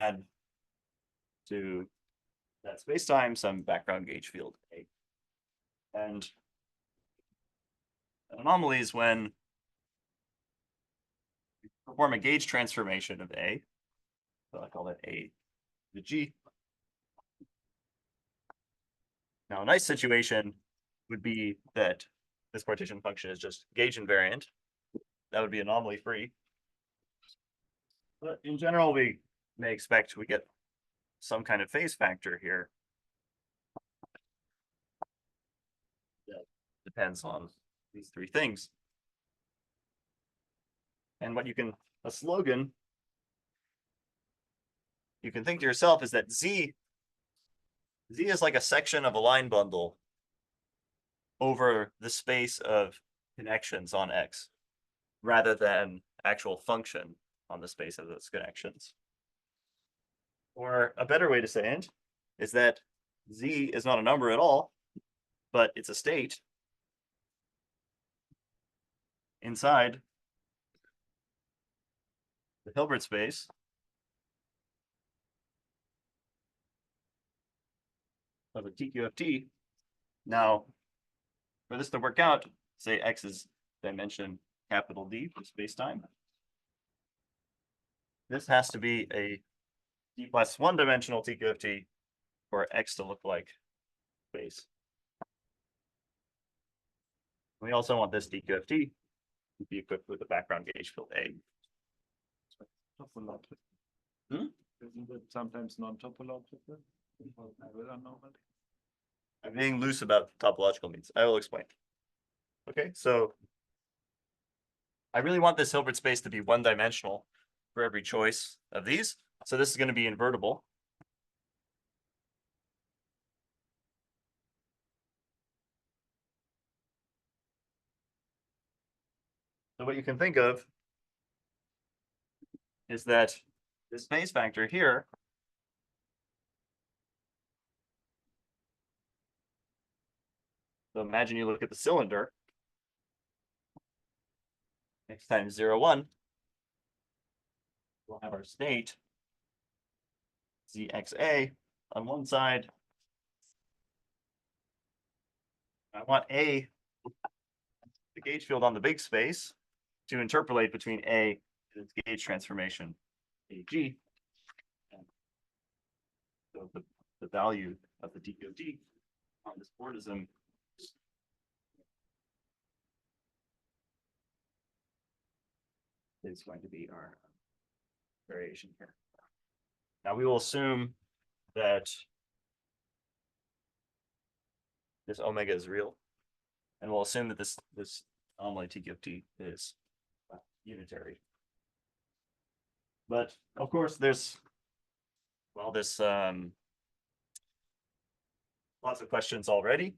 add to that spacetime some background gauge field A. And an anomaly is when we perform a gauge transformation of A. So I call that A to G. Now, a nice situation would be that this partition function is just gauge invariant. That would be anomaly free. But in general, we may expect we get some kind of phase factor here. That depends on these three things. And what you can, a slogan you can think to yourself is that Z is like a section of a line bundle over the space of connections on X, rather than actual function on the space of those connections. Or a better way to say it is that Z is not a number at all, but it's a state inside the Hilbert space of a TQFT. Now, for this to work out, say X is dimension capital D for spacetime. This has to be a D plus one dimensional TQFT for X to look like space. We also want this TQFT to be equipped with a background gauge field A. Isn't it sometimes non-topological? I'm being loose about topological means. I will explain. Okay, so I really want this Hilbert space to be one dimensional for every choice of these. So this is going to be invertible. So what you can think of is that this phase factor here so imagine you look at the cylinder. X times 0, 1. We'll have our state ZXA on one side. I want A, the gauge field on the big space, to interpolate between A and its gauge transformation, AG. So the value of the TQFT on this Fordism is going to be our variation here. Now we will assume that this omega is real, and we'll assume that this anomaly TQFT is unitary. But of course, there's lots of questions already,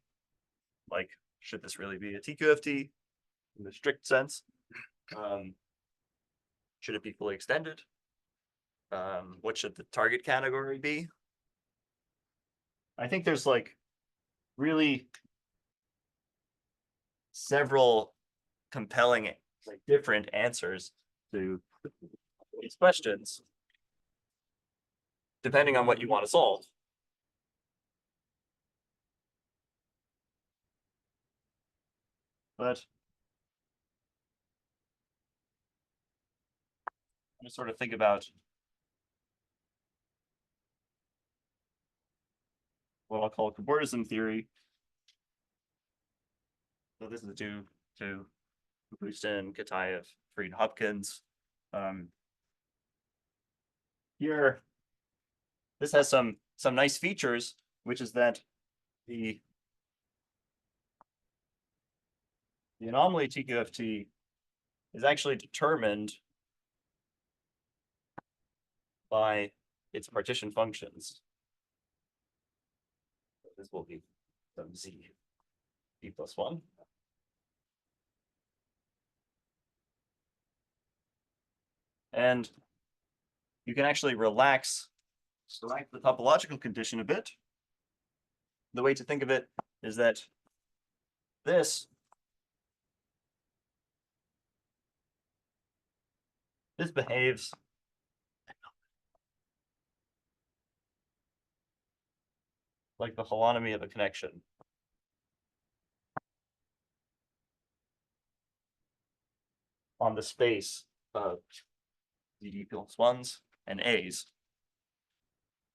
like should this really be a TQFT in the strict sense? Should it be fully extended? What should the target category be? I think there's like really several compelling, like different answers to these questions, depending on what you want to solve. But I'm just sort of think about what I'll call cobordism theory. So this is due to Houston, Kataev, Fried, Hopkins. Here, this has some nice features, which is that the anomaly TQFT is actually determined by its partition functions. So this will be some Z B plus 1. And you can actually relax the topological condition a bit. The way to think of it is that this behaves like the holonomy of a connection. On the space of DD plus ones and A's.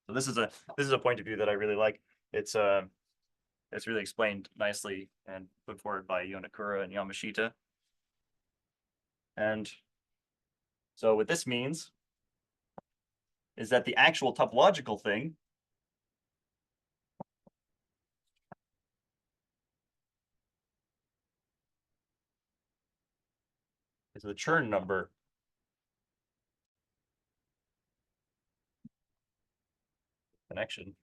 So this is a point of view that I really like. It's really explained nicely and put forward by Yonakura and Yamashita. And so what this means is that the actual topological thing is the Chern number connection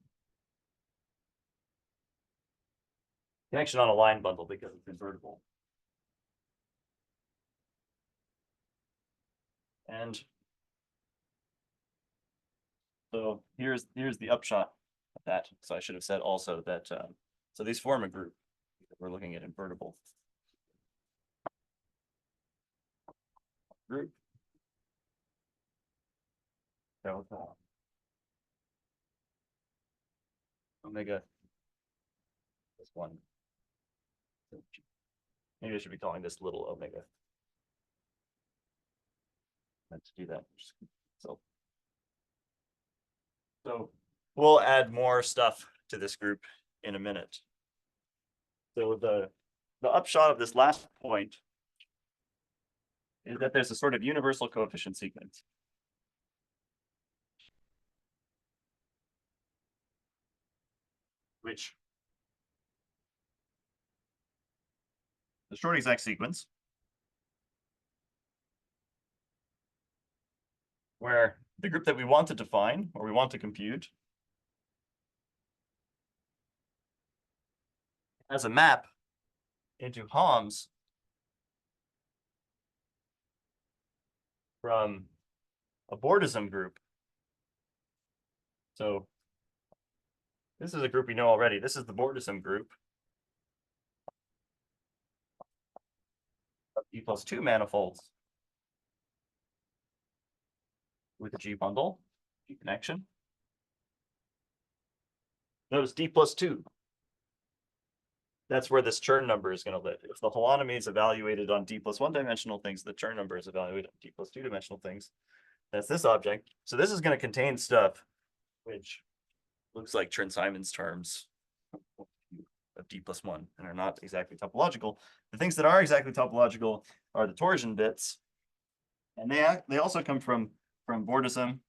on a line bundle because it's invertible. And so here's the upshot of that. So I should have said also that so these form a group. We're looking at invertible group. So omega this one. Maybe I should be calling this little omega. Let's do that. So we'll add more stuff to this group in a minute. So the upshot of this last point is that there's a sort of universal coefficient sequence. Which the short exact sequence where the group that we want to define or we want to compute has a map into Homs from a Bordism group. So this is a group we know already. This is the Bordism group of D plus 2 manifolds with a G bundle, G connection. Notice D plus 2. That's where this Chern number is going to live. If the holonomy is evaluated on D plus 1 dimensional things, the Chern number is evaluated on D plus 2 dimensional things. That's this object. So this is going to contain stuff which looks like Chern-Simons terms of D plus 1 and are not exactly topological. The things that are exactly topological are the torsion bits. And they also come from Bordism.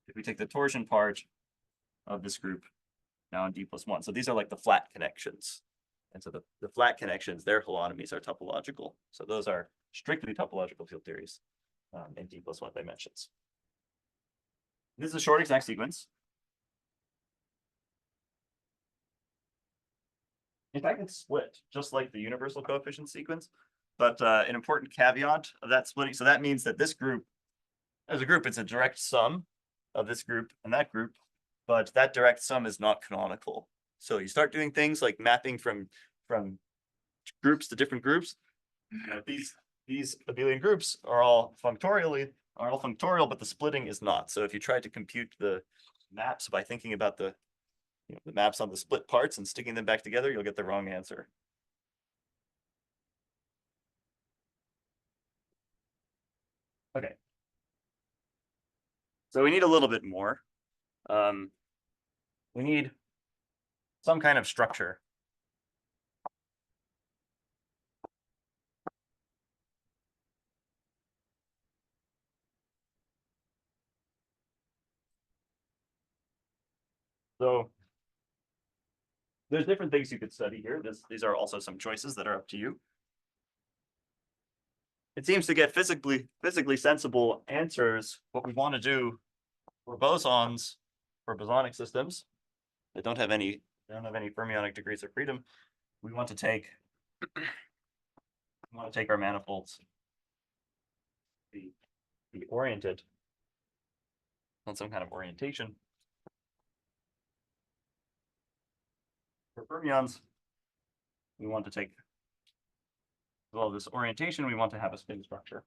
If we take the torsion part of this group now in D plus 1. So these are like the flat connections. And so the flat connections, their holonomies are topological. So those are strictly topological field theories in D plus 1 dimensions. This is a short exact sequence. In fact, it's split, just like the universal coefficient sequence. But an important caveat of that splitting, so that means that this group, as a group, it's a direct sum of this group and that group, but that direct sum is not canonical. So you start doing things like mapping from groups to different groups. You know, these abelian groups are all functorial, but the splitting is not. So if you try to compute the maps by thinking about the maps on the split parts and sticking them back together, you'll get the wrong answer. Okay. So we need a little bit more. We need some kind of structure. So there's different things you could study here. These are also some choices that are up to you. It seems to get physically sensible answers what we want to do for bosons, for bosonic systems that don't have any fermionic degrees of freedom. We want to take our manifolds be oriented on some kind of orientation. For fermions, we want to take, well, this orientation, we want to have a spin structure.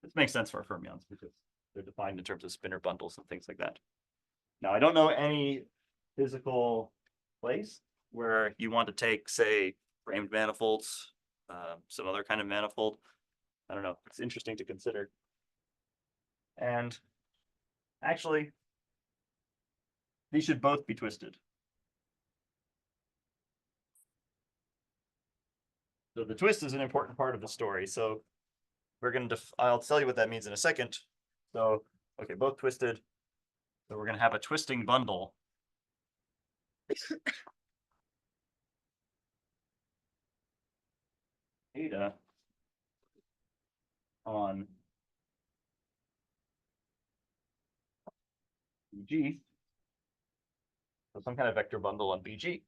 This makes sense for fermions because they're defined in terms of spinor bundles and things like that. Now, I don't know any physical place where you want to take, say, framed manifolds, some other kind of manifold. I don't know. It's interesting to consider. And actually, these should both be twisted. So the twist is an important part of the story. So we're going to, I'll tell you what that means in a second. So, okay, both twisted. So we're going to have a twisting bundle. Eta on BG. So some kind of vector bundle on BG.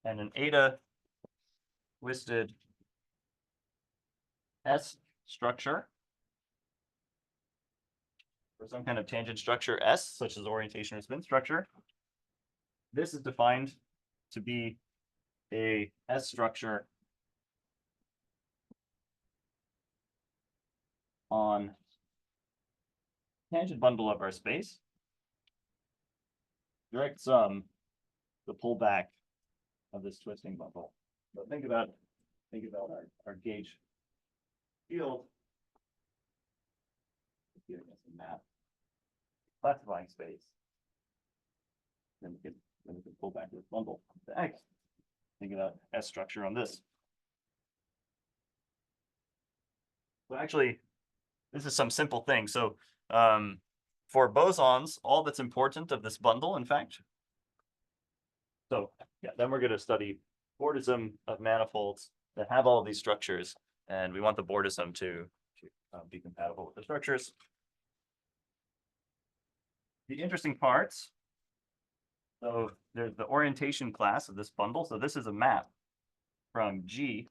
And an eta twisted S structure for some kind of tangent structure S, such as orientation or spin structure. This is defined to be a S structure on tangent bundle of our space. Direct sum the pullback of this twisting bundle. So think about our gauge field. Giving us a map, classifying space. Then we can pull back this bundle to X. Think about S structure on this. Well, actually, this is some simple thing. So for bosons, all that's important of this bundle, in fact. So yeah, then we're going to study bordism of manifolds that have all of these structures, and we want the bordism to be compatible with the structures. The interesting parts. So there's the orientation class of this bundle. So this is a map from G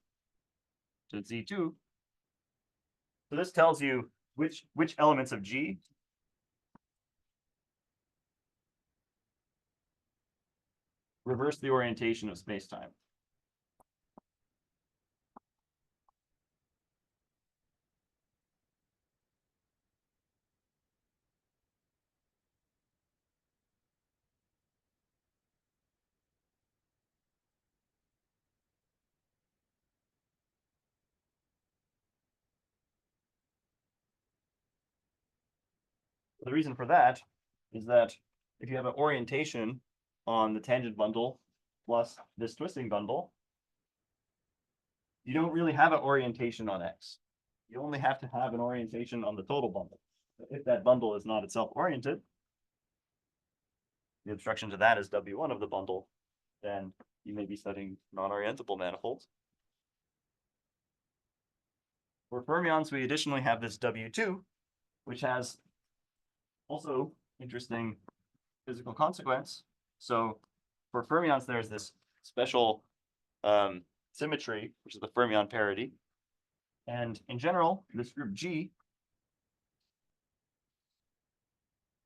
to Z2. So this tells you which elements of G reverse the orientation of space-time. The reason for that is that if you have an orientation on the tangent bundle plus this twisting bundle, you don't really have an orientation on X. You only have to have an orientation on the total bundle. If that bundle is not itself oriented, the obstruction to that is W1 of the bundle, then you may be studying non-orientable manifolds. For fermions, we additionally have this W2, which has also interesting physical consequence. So for fermions, there's this special symmetry, which is the fermion parity. And in general, this group G,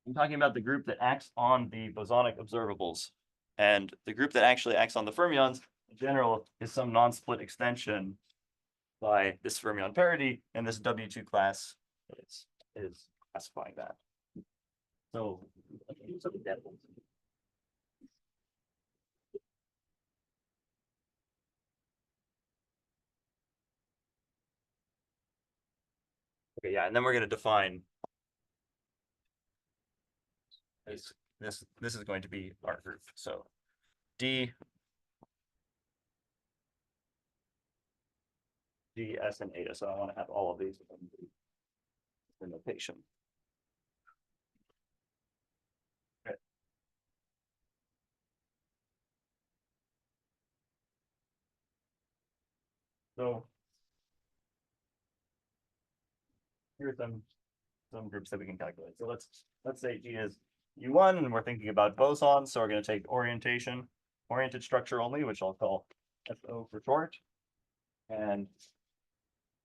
I'm talking about the group that acts on the bosonic observables. And the group that actually acts on the fermions, in general, is some non-split extension by this fermion parity, and this W2 class is classifying that. So, some examples. Okay, yeah, and then we're going to define this is going to be our group. So D, S, and eta. So I want to have all of these in the notation. Okay. So here's some groups that we can calculate. So let's say G is U1, and we're thinking about bosons. So we're going to take oriented structure only, which I'll call SO for short. And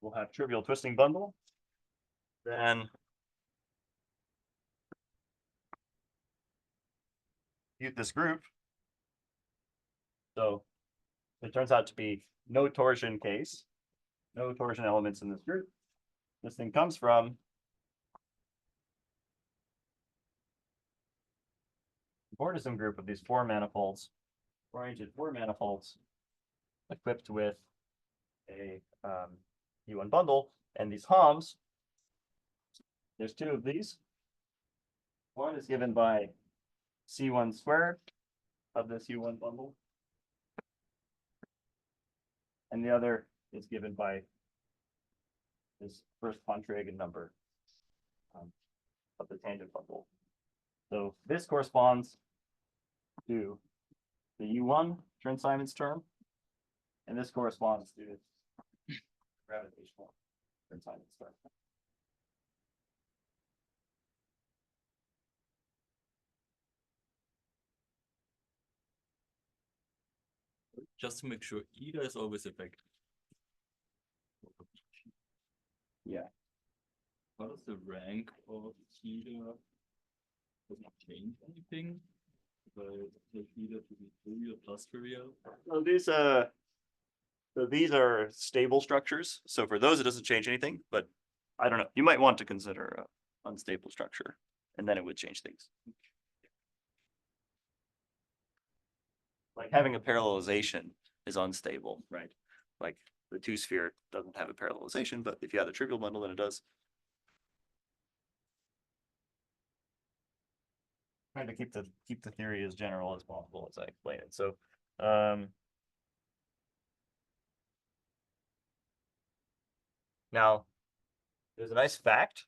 we'll have trivial twisting bundle. Then use this group. So it turns out to be no torsion case, no torsion elements in this group. This thing comes from Bordism group of these oriented four manifolds, equipped with a U1 bundle, and these HOMs. There's two of these. One is given by C1 squared of this U1 bundle, and the other is given by this first Pontryagin number of the tangent bundle. So this corresponds to the U1 Chern-Simons term, and this corresponds to gravitational Chern-Simons term. Just to make sure, either is always effective. Yeah. What is the rank of either? Does it change anything? But take either to be trivial plus trivial. So these are stable structures. So for those, it doesn't change anything, but I don't know. You might want to consider an unstable structure, and then it would change things. Like having a parallelization is unstable, right? Like the two sphere doesn't have a parallelization, but if you have the trivial bundle, then it does. Trying to keep the theory as general as possible as I explain it. So now there's a nice fact,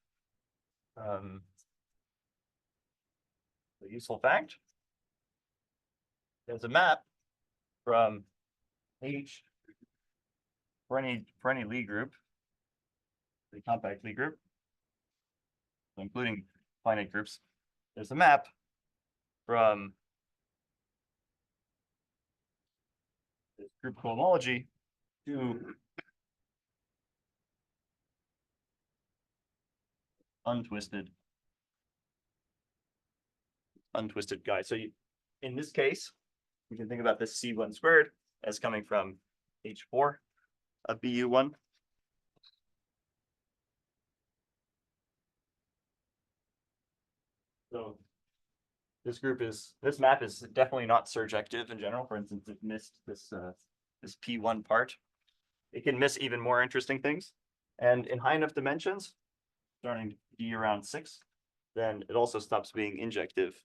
a useful fact. There's a map from H for any Lie group, the compact Lie group, including finite groups. There's a map from this group cohomology to untwisted guy. So in this case, we can think about this C1 squared as coming from H4 of BU1. So this map is definitely not surjective in general. For instance, it missed this P1 part. It can miss even more interesting things. And in high enough dimensions, starting to be around 6, then it also stops being injective.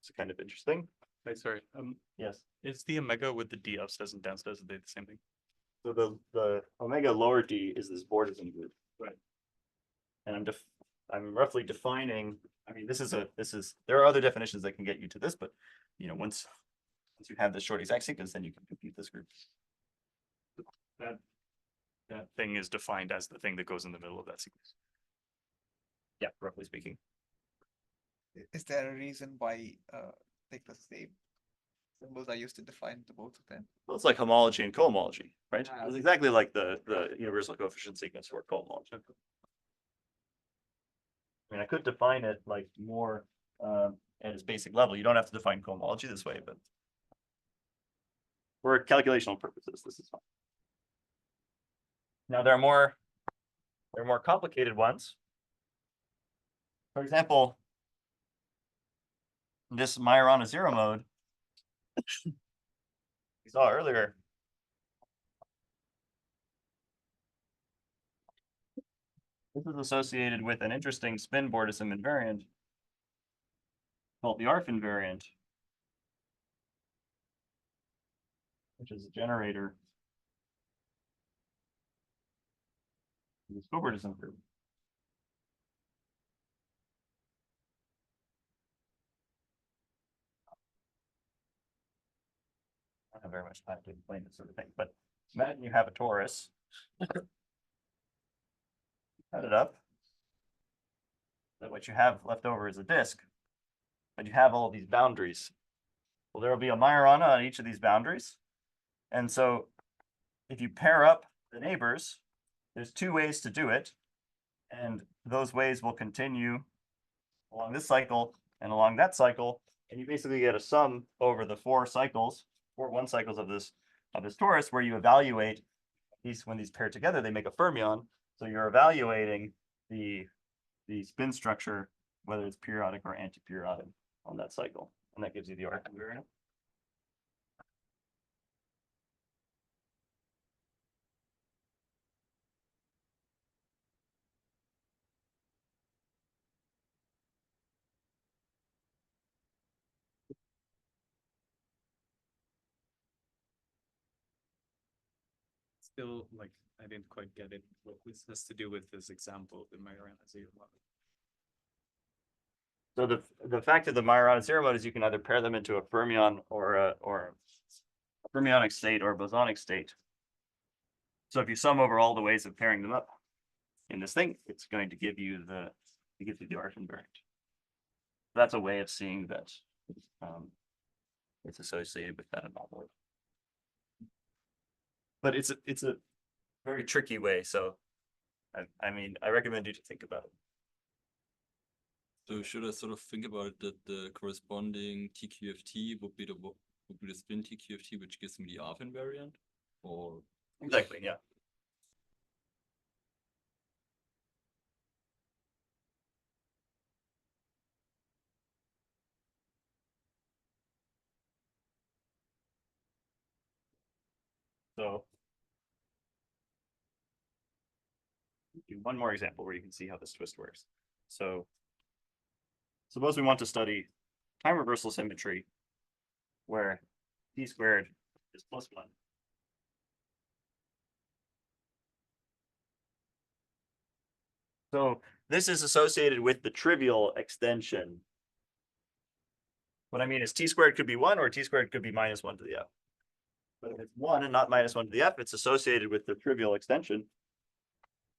It's kind of interesting. Wait, sorry. Yes. Is the omega with the d upstairs and downstairs, are they the same thing? So the omega lower d is this Bordism group. Right. And I'm roughly defining. I mean, there are other definitions that can get you to this, but once you have the short exact sequence, then you can compute this group. That thing is defined as the thing that goes in the middle of that sequence. Yeah, roughly speaking. Is there a reason why like the same symbols are used to define the both of them? Well, it's like homology and cohomology, right? Ah, It's okay. exactly like the universal coefficient sequence for cohomology. I mean, I could define it like more at its basic level. You don't have to define cohomology this way, but for calculational purposes, this is fine. Now there are more complicated ones. For example, this Majorana zero mode we saw earlier. This is associated with an interesting spin Bordism invariant called the ARF invariant, which is a generator of this cobordism group. I don't have very much time to explain this sort of thing, but imagine you have a torus. Cut it up. That what you have left over is a disk, but you have all these boundaries. Well, there will be a Majorana on each of these boundaries. And so if you pair up the neighbors, there's 2 ways to do it. And those ways will continue along this cycle and along that cycle. And you basically get a sum over the 4 1 cycles of this torus, where you evaluate these. When these pair together, they make a fermion. So you're evaluating the spin structure, whether it's periodic or anti-periodic on that cycle. And that gives you the arc invariant. Still, like, I didn't quite get it, what this has to do with this example, the Majorana zero model. So the fact of the Majorana zero mode is you can either pair them into a fermion or a fermionic state or a bosonic state. So if you sum over all the ways of pairing them up in this thing, it's going to give you the arc invariant. That's a way of seeing that it's associated with that anomaly. But it's a very tricky way, so I mean I recommend you to think about it. So should I sort of think about it that the corresponding TQFT would be the spin TQFT, which gives me the ARF invariant, or Exactly, yeah. So do one more example where you can see how this twist works. So suppose we want to study time reversal symmetry where t squared is +1. So this is associated with the trivial extension. What I mean is t squared could be 1 or t squared could be -1 to the f. But if it's 1 and not -1 to the f, it's associated with the trivial extension.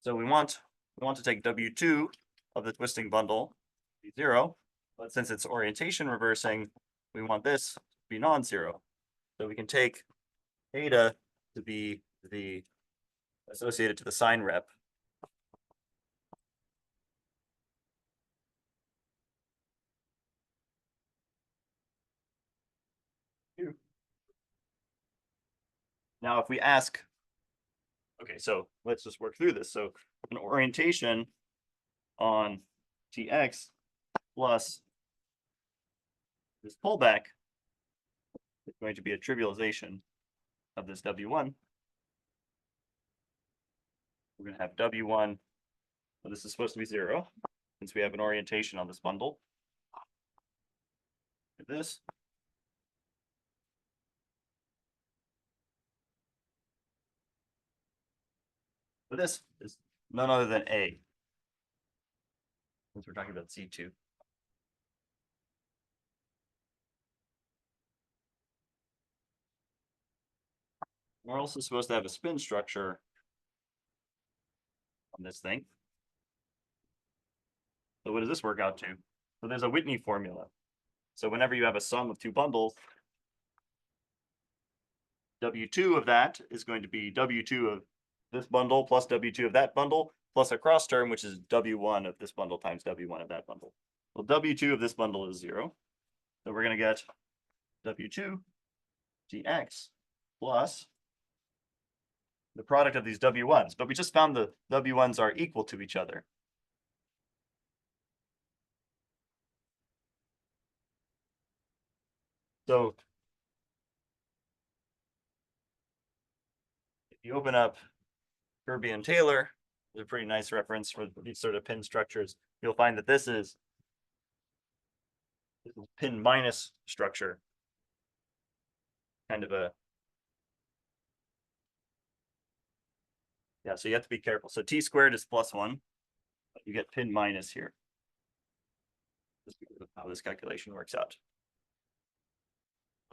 So we want to take W2 of the twisting bundle be 0, but since it's orientation reversing, we want this to be non-zero. So we can take eta to be the associated to the sign rep. Now, if we ask, okay, so let's just work through this. So an orientation on Tx plus this pullback is going to be a trivialization of this W1. We're going to have W1, well, this is supposed to be 0, since we have an orientation on this bundle. This. But this is none other than A, since we're talking about C2. We're also supposed to have a spin structure on this thing. So what does this work out to? So there's a Whitney formula. So whenever you have a sum of two bundles, W2 of that is going to be W2 of this bundle plus W2 of that bundle plus a cross term, which is W1 of this bundle times W1 of that bundle. Well, W2 of this bundle is 0. So we're going to get W2 dx plus the product of these W1s. But we just found the W1s are equal to each other. So if you open up Kirby and Taylor, there's a pretty nice reference for these sort of pin structures. You'll find that this is pin minus structure. Kind of a, yeah, so you have to be careful. So t squared is +1, but you get pin minus here. Just because of how this calculation works out.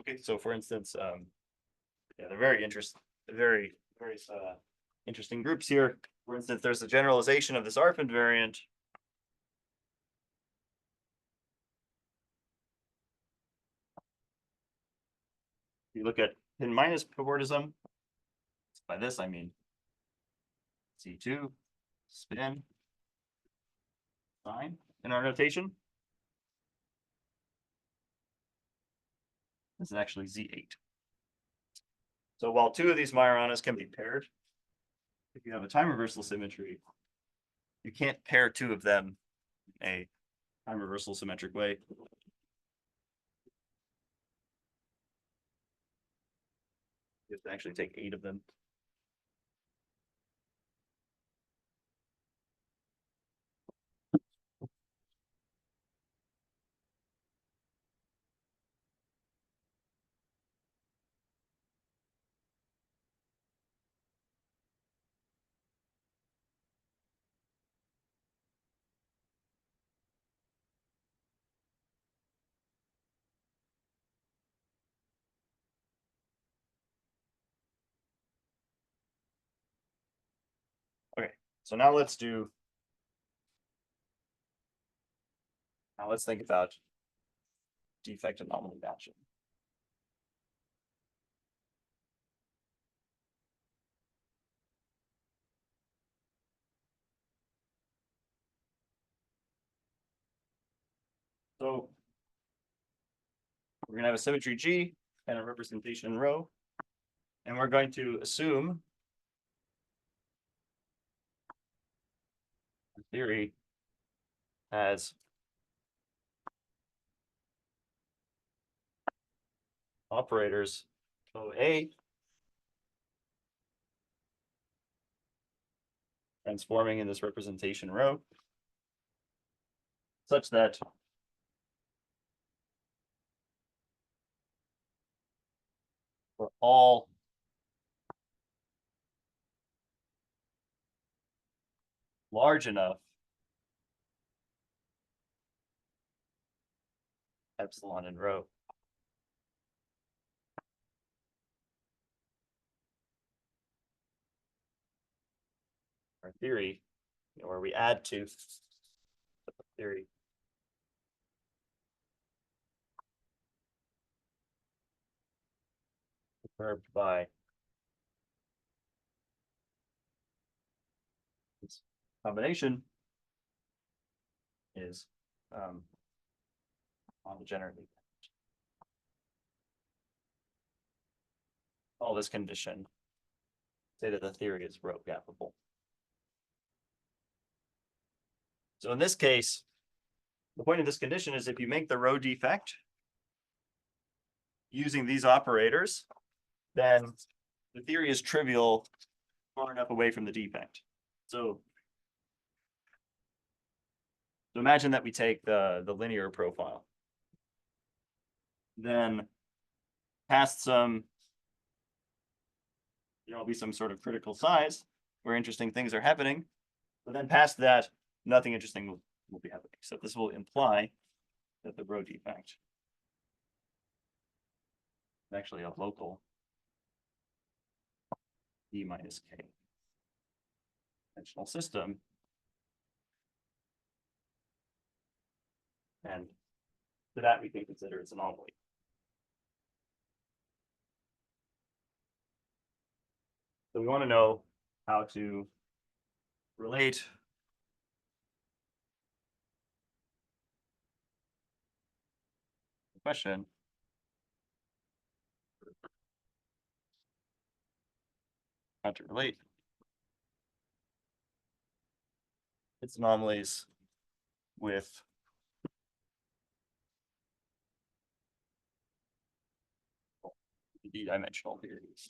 Okay, so for instance, yeah, they're very interesting, very interesting groups here. For instance, there's a generalization of this ARF invariant. You look at pin minus cobordism. By this, I mean C2, spin, sign in our notation. This is actually Z8. So while two of these Majoranas can be paired, if you have a time reversal symmetry, you can't pair two of them in a time reversal symmetric way. We have to actually take 8 of them. Okay, so now let's think about defect anomaly matching. So we're gonna have a symmetry G and a representation rho. And we're going to assume the theory has operators OA transforming in this representation rho such that for all large enough epsilon and rho, our theory, where we add to the theory perturbed by this combination is non-degenerately. All this condition say that the theory is rho gappable. So in this case, the point of this condition is if you make the rho defect using these operators, then the theory is trivial far enough away from the defect. So imagine that we take the linear profile, then past some, there'll be some sort of critical size where interesting things are happening, but then past that, nothing interesting will be happening. So this will imply that the rho defect is actually a local E minus K dimensional system. And to that we can consider its anomaly. So we want to know how to relate the question how to relate its anomalies with d-dimensional theories.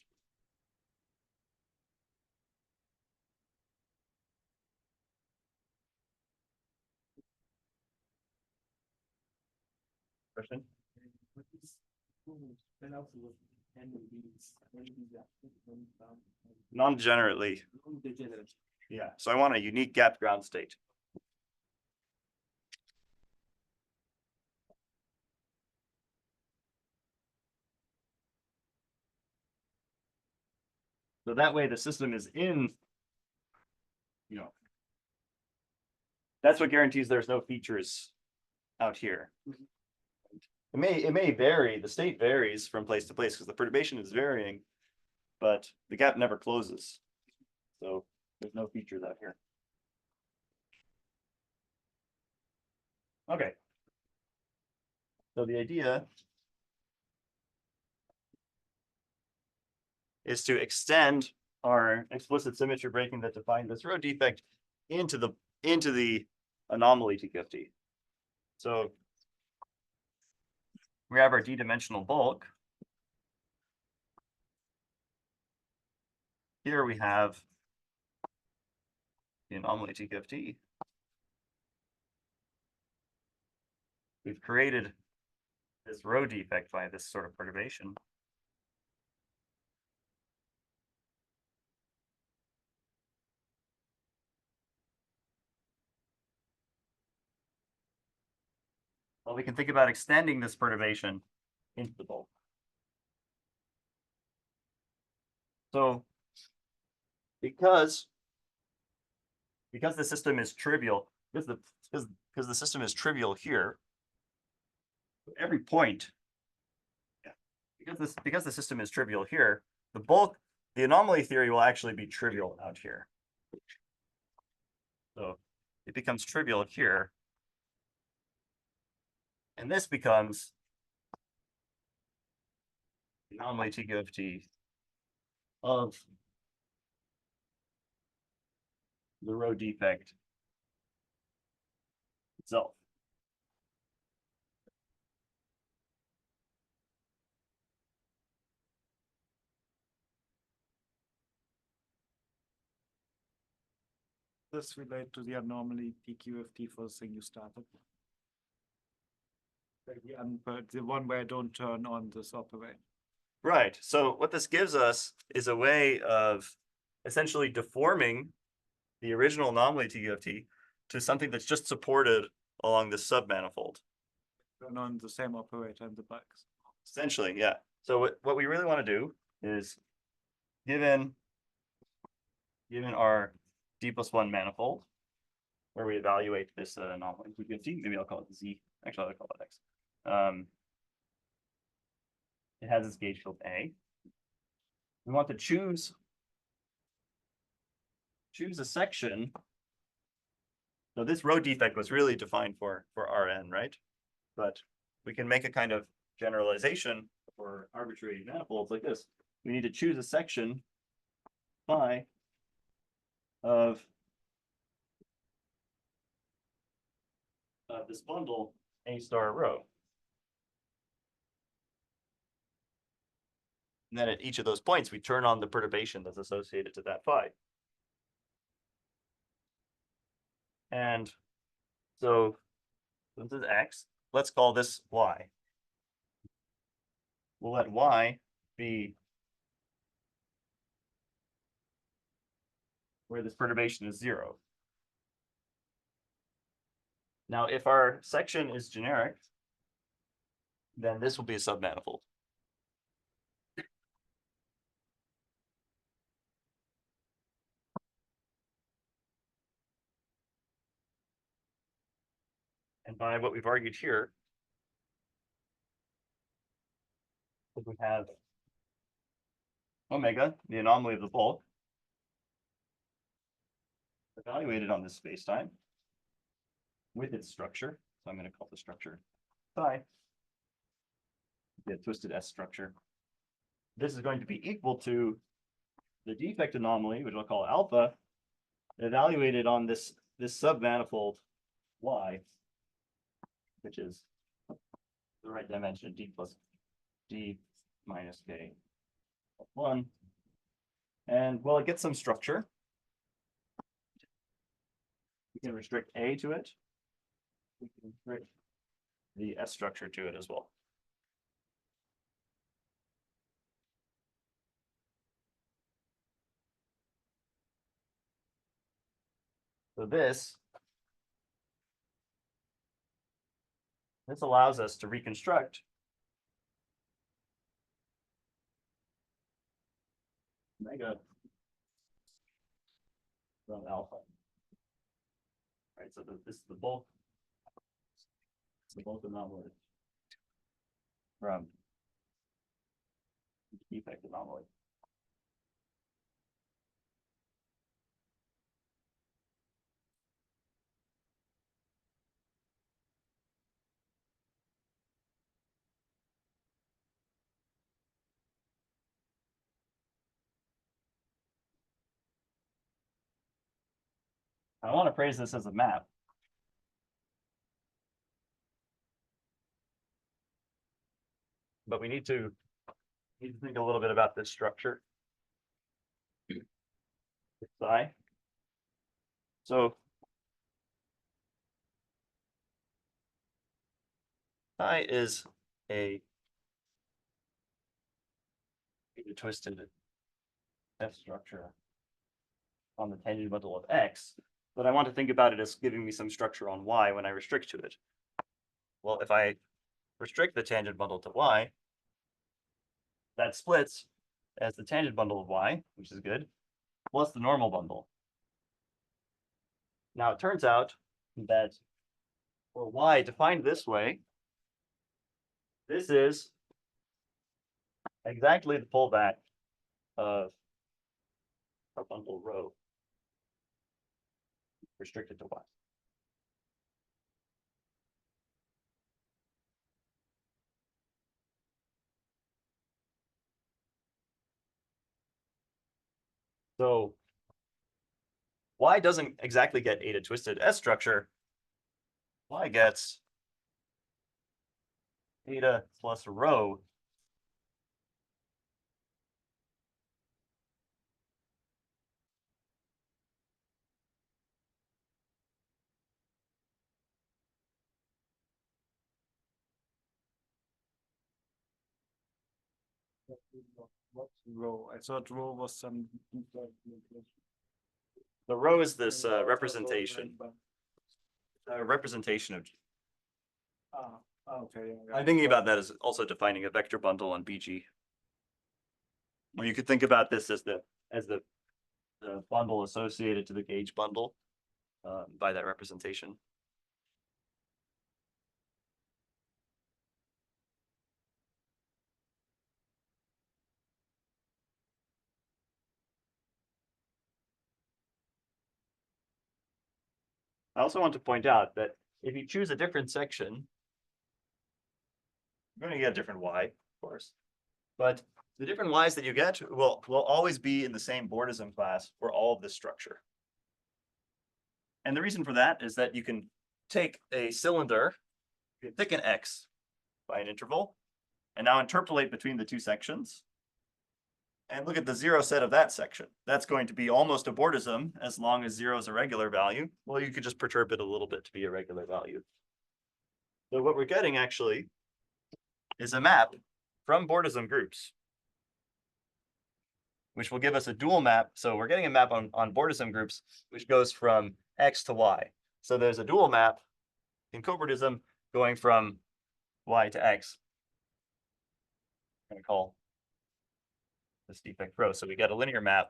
Question? Non-degenerately. Yeah, so I want a unique gap ground state. So that way the system is in, that's what guarantees there's no features out here. It may vary, the state varies from place to place because the perturbation is varying, but the gap never closes. So there's no features out here. Okay. So the idea is to extend our explicit symmetry breaking that defined this rho defect into the anomaly TQFT. So we have our d-dimensional bulk. here we have the anomaly TQFT. We've created this row defect by this sort of perturbation. Well, we can think about extending this perturbation into the bulk. So because the system is trivial, because the system is trivial here, every point, because the system is trivial here, the anomaly theory will actually be trivial out here. So it becomes trivial here. And this becomes the anomaly TQFT of the row defect itself. This relate to the anomaly PQFT first thing you started. Like the one where I don't turn on this operator. Right. So what this gives us is a way of essentially deforming the original anomaly TQFT to something that's just supported along this submanifold. Turn on the same operator in the box. Essentially, yeah. So what we really want to do is, given our D+1 manifold, where we evaluate this anomaly TQFT, maybe I'll call it Z. Actually, I'll call it X. It has its gauge field A. We want to choose a section. So this row defect was really defined for Rn, right? But we can make a kind of generalization for arbitrary manifolds like this. We need to choose a section phi of this bundle A star row. And then at each of those points, we turn on the perturbation that's associated to that phi. And so this is X. Let's call this Y. We'll let Y be where this perturbation is 0. Now, if our section is generic, then this will be a submanifold. And by what we've argued here, we have omega, the anomaly of the bulk, evaluated on this spacetime with its structure. So I'm going to call the structure phi, the twisted S structure. This is going to be equal to the defect anomaly, which I'll call alpha, evaluated on this submanifold Y, which is the right dimension D plus D minus K plus 1. And well, it gets some structure. We can restrict A to it. We can restrict the S structure to it as well. So this allows us to reconstruct omega from alpha. Right, so this is the bulk. It's the bulk anomaly from defect anomaly. I want to phrase this as a map. But we need to think a little bit about this structure. psi. So psi is a twisted F structure on the tangent bundle of X, but I want to think about it as giving me some structure on Y when I restrict to it. Well, if I restrict the tangent bundle to Y, that splits as the tangent bundle of Y, which is good, plus the normal bundle. Now it turns out that for Y defined this way, this is exactly the pullback of our bundle rho restricted to Y. So Y doesn't exactly get eta twisted S structure. Y gets eta plus rho What's row? I thought row was some. The rho is this representation of. Ah, okay. Yeah, I'm thinking about that as also defining a vector bundle on BG. Or you could think about this as the bundle associated to the gauge bundle by that representation. I also want to point out that if you choose a different section, you're going to get a different Y, of course. But the different Ys that you get will always be in the same Bordism class for all of this structure. And the reason for that is that you can take a cylinder, you can thicken X by an interval, and now interpolate between the two sections. And look at the zero set of that section. That's going to be almost a Bordism as long as zero is a regular value. Well, you could just perturb it a little bit to be a regular value. So what we're getting actually is a map from Bordism groups, which will give us a dual map. So we're getting a map on Bordism groups, which goes from X to Y. So there's a dual map in cobordism going from Y to X. I'm going to call this defect rho. So we get a linear map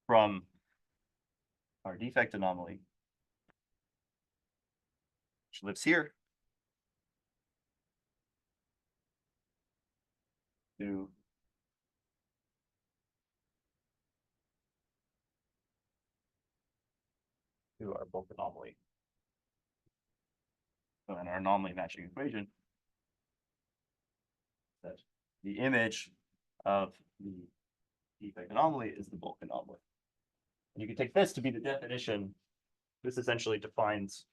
from our defect anomaly, which lives here, to our bulk anomaly. So in our anomaly matching equation, that the image of the defect anomaly is the bulk anomaly. And you can take this to be the definition. This essentially defines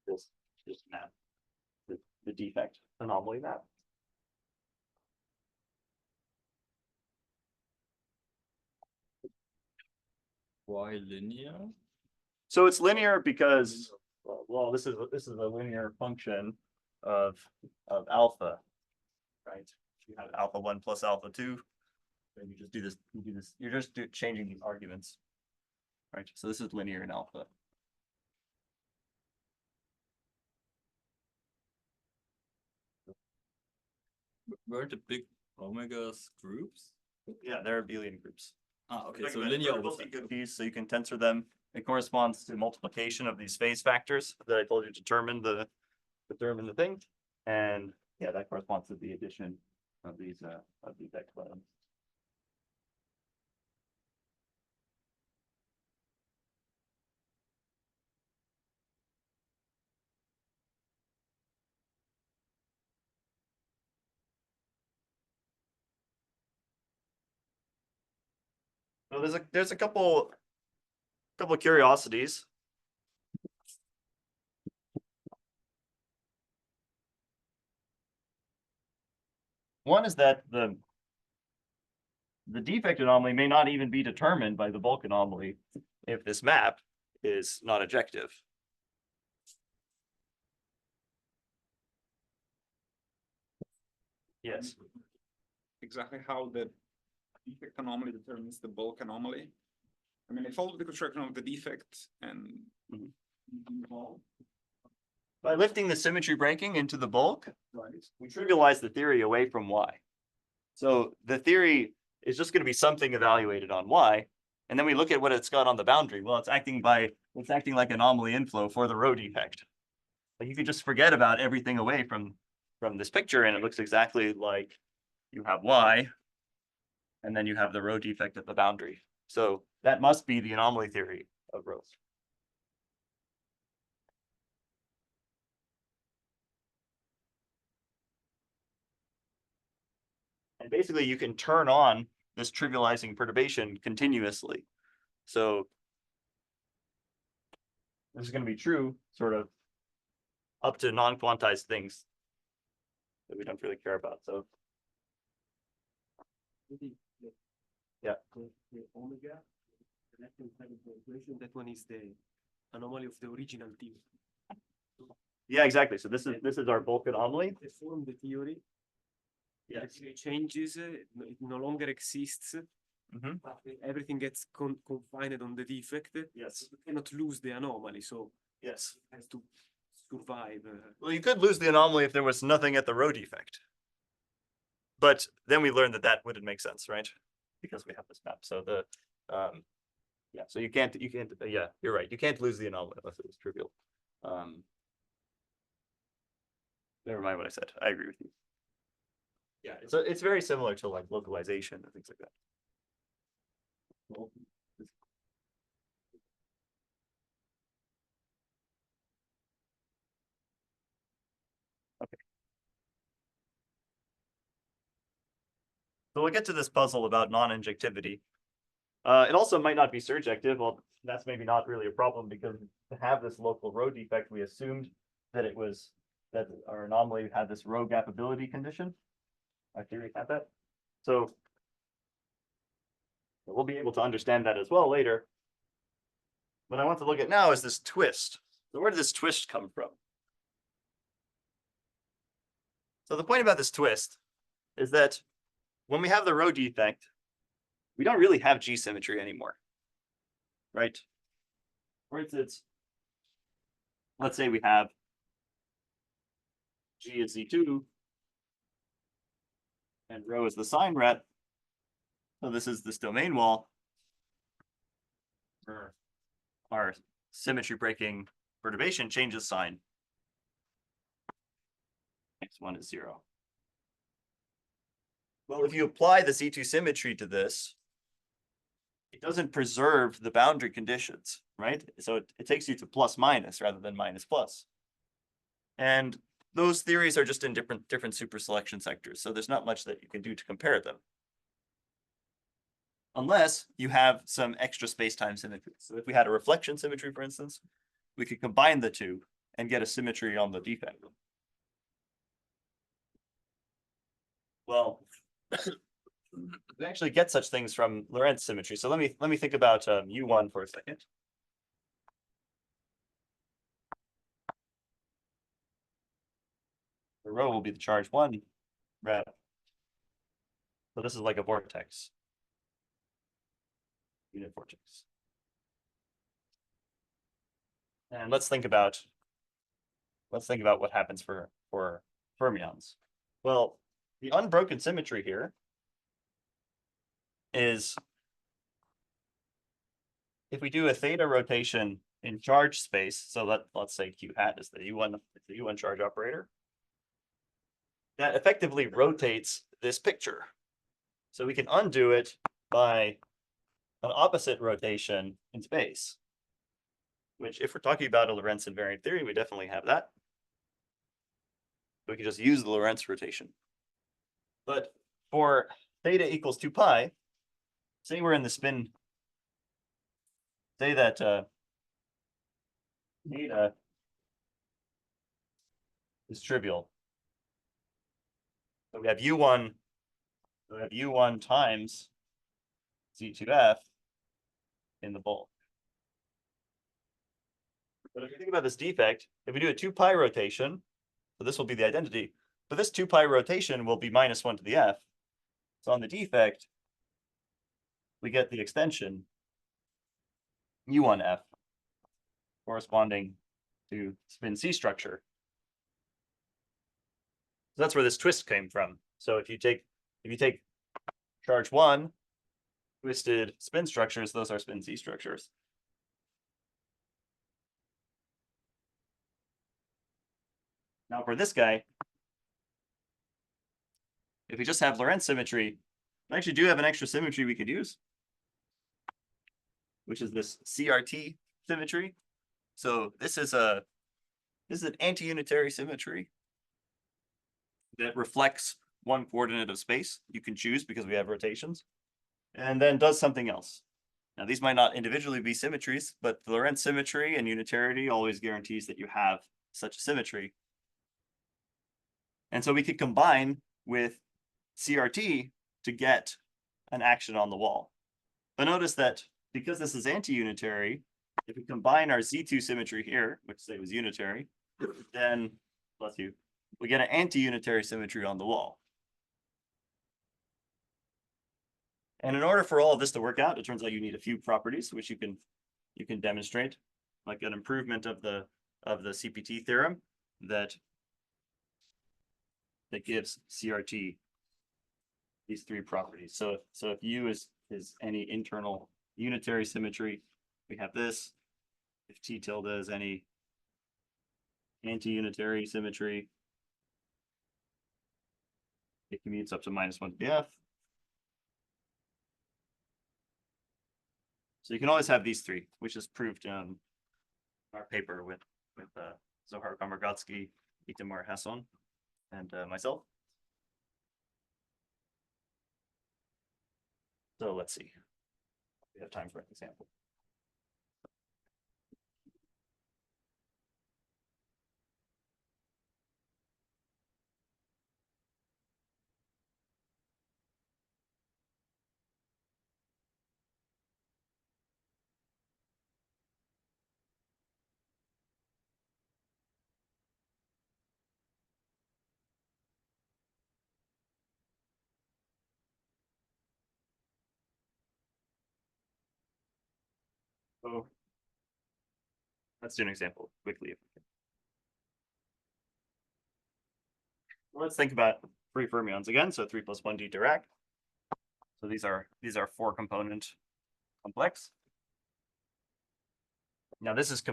this map, the defect anomaly map. Why linear? So it's linear because, well, this is a linear function of alpha, right? You have alpha 1 plus alpha 2, and you just do this, you're just changing these arguments, right? So this is linear in alpha. Weren't the big omegas groups? Yeah, they're abelian groups. Ah, okay, Like so the linear vertical overlap. cookies, so you can tensor them. It corresponds to multiplication of these phase factors that I told you determine the thing. And yeah, that corresponds to the addition of these X buttons. So there's a couple of curiosities. One is that the defect anomaly may not even be determined by the bulk anomaly if this map is not ejective. Yes. Exactly how the defect anomaly determines the bulk anomaly. I mean, I follow the construction of the defect and By lifting the symmetry breaking into the bulk, we trivialize the theory away from Y. So the theory is just going to be something evaluated on Y, and then we look at what it's got on the boundary. Well, it's acting like anomaly inflow for the row defect. Like you could just forget about everything away from this picture, and it looks exactly like you have Y, and then you have the row defect at the boundary. So that must be the anomaly theory of rows. And basically you can turn on this trivializing perturbation continuously. So this is going to be true sort of up to non-quantized things that we don't really care about. So yeah. The omega, the left-hand side of the equation, that one is the anomaly of the original theory. Yeah, exactly. So this is our bulk anomaly. They form the theory. The Yes. theory changes, it no longer exists, Mhm. but everything gets confined on the defect. Yes. You cannot lose the anomaly, so Yes. it has to survive. Well, you could lose the anomaly if there was nothing at the row defect. But then we learned that that wouldn't make sense, right? Because we have this map. So yeah, so you can't, yeah, you're right. You can't lose the anomaly unless it was trivial. Never mind what I said. I agree with you. Yeah, it's very similar to like localization and things like that. Okay. So we'll get to this puzzle about non-injectivity. It also might not be surjective. Well, that's maybe not really a problem because to have this local row defect, we assumed that that our anomaly had this row gapability condition. Our theory had that. So we'll be able to understand that as well later. What I want to look at now is this twist. So where did this twist come from? So the point about this twist is that when we have the row defect, we don't really have G symmetry anymore, right? For instance, let's say we have G is Z2 and rho is the sign ret. So this is this domain wall where our symmetry breaking perturbation changes sign. X1 is 0. Well, if you apply the Z2 symmetry to this, it doesn't preserve the boundary conditions, right? So it takes you to plus minus rather than minus plus. And those theories are just in different super selection sectors. So there's not much that you can do to compare them. Unless you have some extra space-time symmetry. So if we had a reflection symmetry, for instance, we could combine the two and get a symmetry on the defect. Well, we actually get such things from Lorentz symmetry. So let me think about U1 for a second. The rho will be the charge 1 ret. So this is like a vortex. Unit vortex. And let's think about what happens for fermions. Well, the unbroken symmetry here is if we do a theta rotation in charge space, so let's say Q hat is the U1 charge operator, that effectively rotates this picture. So we can undo it by an opposite rotation in space, which if we're talking about a Lorentz invariant theory, we definitely have that. We can just use the Lorentz rotation. But for theta equals 2 pi, say we're in the spin, say that theta is trivial. So we have U1 So we have U1 times Z2F in the bulk. But if you think about this defect, if we do a 2 pi rotation, so this will be the identity, but this 2 pi rotation will be minus 1 to the F. So on the defect, we get the extension U1F corresponding to spin C structure. So that's where this twist came from. So if you take charge 1, twisted spin structures, those are spin C structures. Now for this guy, if we just have Lorentz symmetry, we actually do have an extra symmetry we could use, which is this CRT symmetry. So this is an anti-unitary symmetry that reflects one coordinate of space. You can choose because we have rotations, and then does something else. Now these might not individually be symmetries, but the Lorentz symmetry and unitarity always guarantees that you have such a symmetry. And so we could combine with CRT to get an action on the wall. But notice that because this is anti-unitary, if we combine our Z2 symmetry here, which say was unitary, then, bless you, we get an anti-unitary symmetry on the wall. And in order for all of this to work out, it turns out you need a few properties, which you can demonstrate, like an improvement of the CPT theorem that gives CRT these 3 properties. So if U is any internal unitary symmetry, we have this. If T tilde is any anti-unitary symmetry, it commutes up to minus 1 to the F. So you can always have these 3, which is proved in our paper with Zohar Komargatsky, Itamar Hasson, and myself. So let's see. We have time for an example. So let's do an example quickly. Let's think about free fermions again. So 3 + 1d Dirac. So these are 4-component complex. Now this is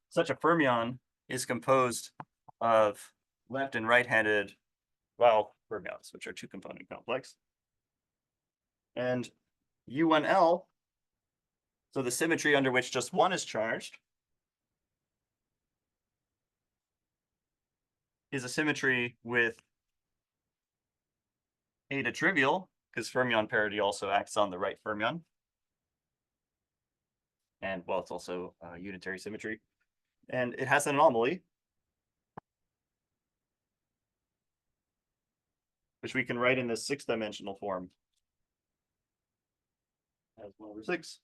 such a fermion is composed of left and right-handed Weil fermions, which are 2-component complex. And U1L, so the symmetry under which just one is charged, is a symmetry with eta trivial, because fermion parity also acts on the right fermion. And well, it's also unitary symmetry. And it has an anomaly, which we can write in this 6-dimensional form as 1/6.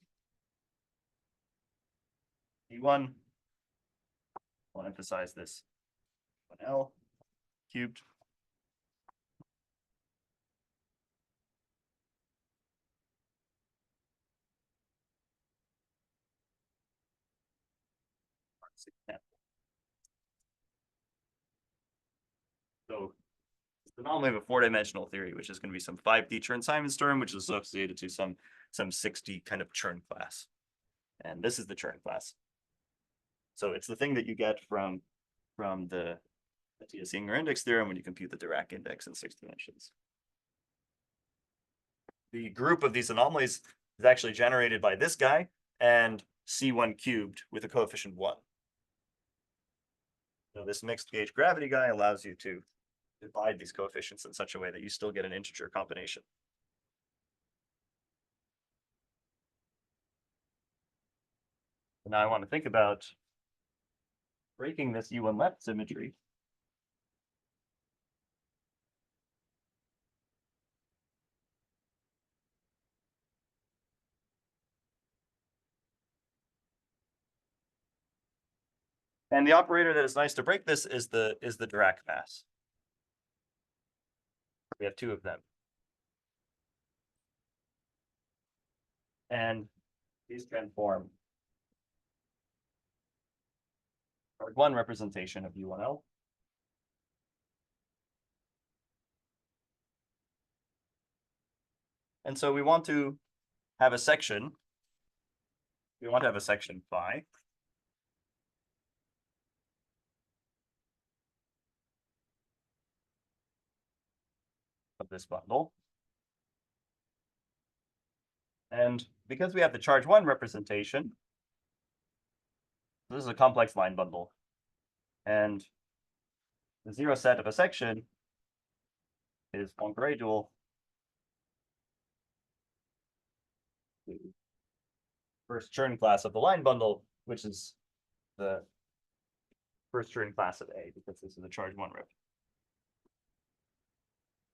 E1, I'll emphasize this 1L cubed. So it's the anomaly of a 4-dimensional theory, which is going to be some 5D Chern-Simons term, which is associated to some 6D kind of Chern class. And this is the Chern class. So it's the thing that you get from the Matthias-Singer index theorem when you compute the Dirac index in 6 dimensions. The group of these anomalies is actually generated by this guy and C1 cubed with a coefficient 1. So this mixed gauge gravity guy allows you to divide these coefficients in such a way that you still get an integer combination. Now I want to think about breaking this U1 left symmetry. And the operator that is nice to break this is the Dirac mass. We have two of them. And these transform one representation of U1L. And so we want to have a section. We want to have a section phi. Of this bundle. And because we have the charge 1 representation, this is a complex line bundle. And the zero set of a section is Poincare dual. First Chern class of the line bundle, which is the first Chern class of A, because this is a charge 1 rep.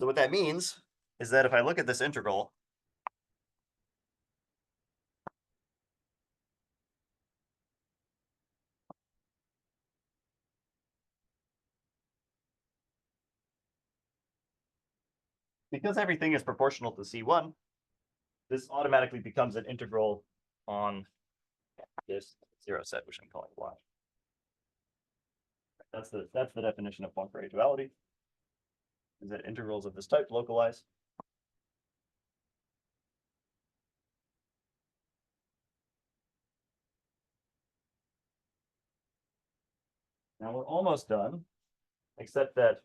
So what that means is that if I look at this integral, because everything is proportional to C1, this automatically becomes an integral on this zero set, which I'm calling Y. That's the definition of Poincare duality. Is that integrals of this type localize. Now we're almost done, except that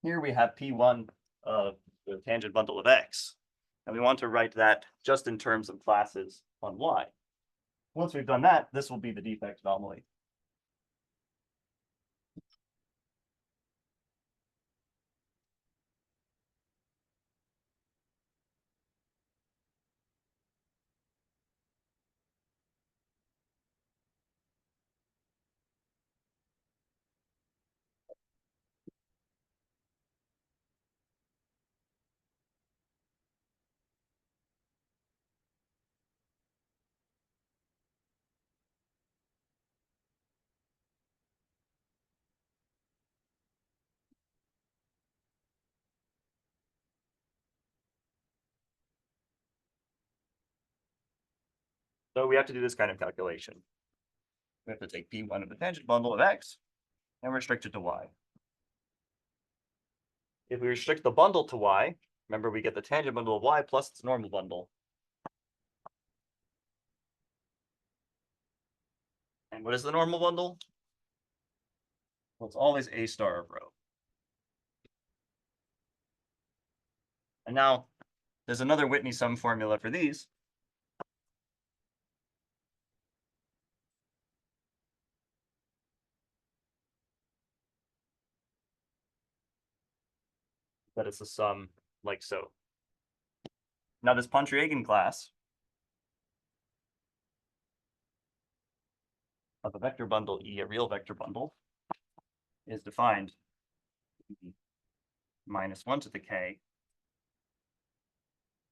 here we have P1 of the tangent bundle of X, and we want to write that just in terms of classes on Y. Once we've done that, this will be the defect anomaly. So we have to do this kind of calculation. We have to take P1 of the tangent bundle of X and restrict it to Y. If we restrict the bundle to Y, remember we get the tangent bundle of Y plus its normal bundle. And what is the normal bundle? Well, it's always A star of rho. And now there's another Whitney sum formula for these. That it's a sum like so. Now this Pontryagin class of a vector bundle E, a real vector bundle, is defined -1 to the k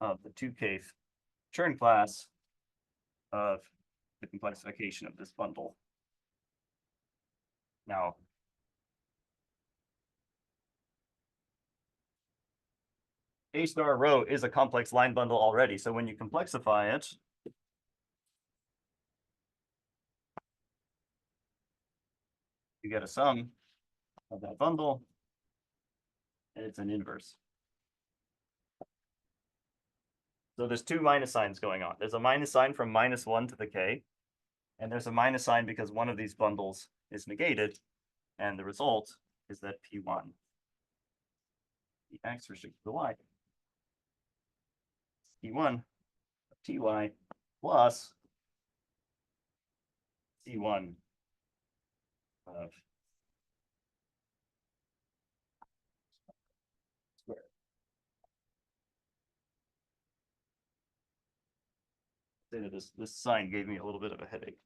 of the 2k Chern class of the complexification of this bundle. Now, A star rho is a complex line bundle already, so when you complexify it, you get a sum of that bundle, and it's an inverse. So there's two minus signs going on. There's a minus sign from -1 to the k, and there's a minus sign because one of these bundles is negated, and the result is that P1, the X restricted to Y, P1 of Ty plus C1 of squared. Say that this sign gave me a little bit of a headache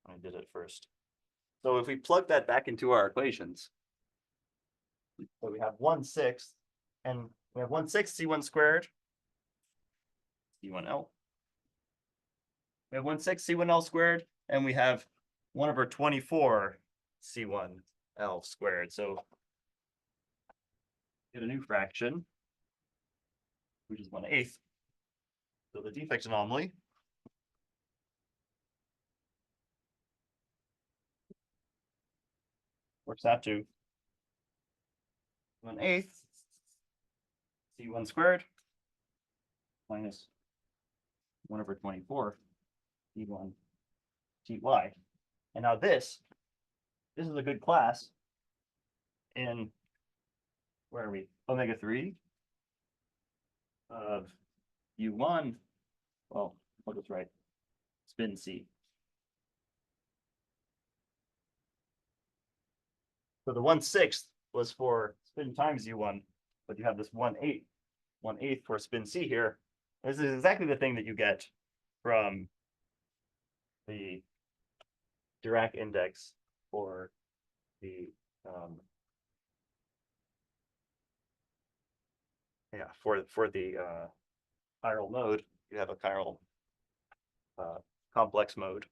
when I did it first. So if we plug that back into our equations, so we have 1/6, and we have 1/6 C1 squared, C1L. We have 1/6 C1L squared, and we have 1/24 C1L squared, so get a new fraction, which is 1/8. So the defect anomaly works out to 1/8 C1 squared minus 1/24 C1 Ty. And now this is a good class in, where are we? Omega-3 of U1. Well, I'll just write spin C. So the 1/6 was for spin times U1, but you have this 1/8 for spin C here. This is exactly the thing that you get from the Dirac index for the for the chiral mode. You have a chiral complex mode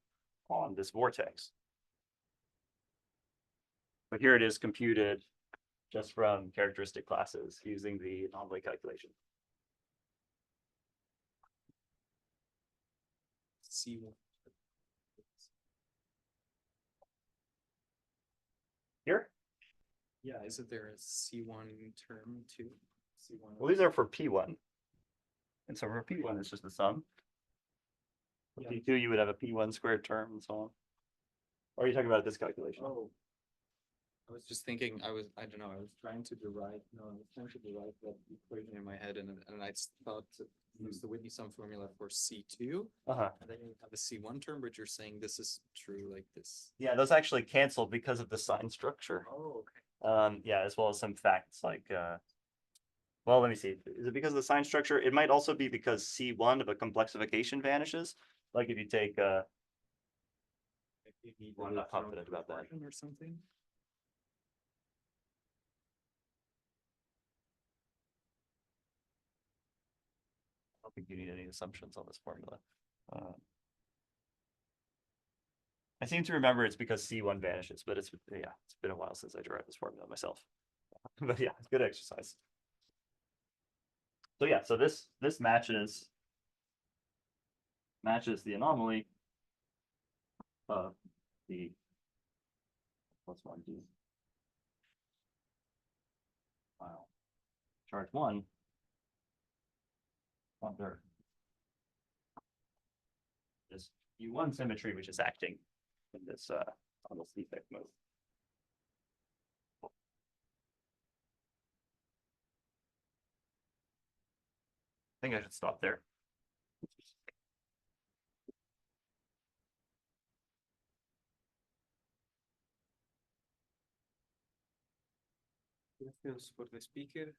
on this vortex. But here it is computed just from characteristic classes using the anomaly calculation. C1. Here, Yeah, isn't there a C1 term too? C1. well, these are for P1. And so for P1, it's just the sum. For Yeah. P2, you would have a P1 squared term and so on. Or are you talking about this calculation? Oh. I was just thinking, I don't know, I was trying to derive that equation in my head and I just thought to use the Whitney sum formula for C2. Uh-huh. And then you have a C1 term, but you're saying this is true like this. Yeah, those actually cancel because of the sign structure. Oh, okay. Yeah, as well as some facts like, well, let me see. Is it because of the sign structure? It might also be because C1 of a complexification vanishes. Like if you take, Well, I'm not confident about that. Or something. I don't think you need any assumptions on this formula. I seem to remember it's because C1 vanishes, but it's been a while since I derived this formula myself. But yeah, it's good exercise. So yeah, so this matches the anomaly of the +1D. Wow. Charge 1 under this U1 symmetry, which is acting in this on this defect mode. I think I should stop there. Questions for the speaker?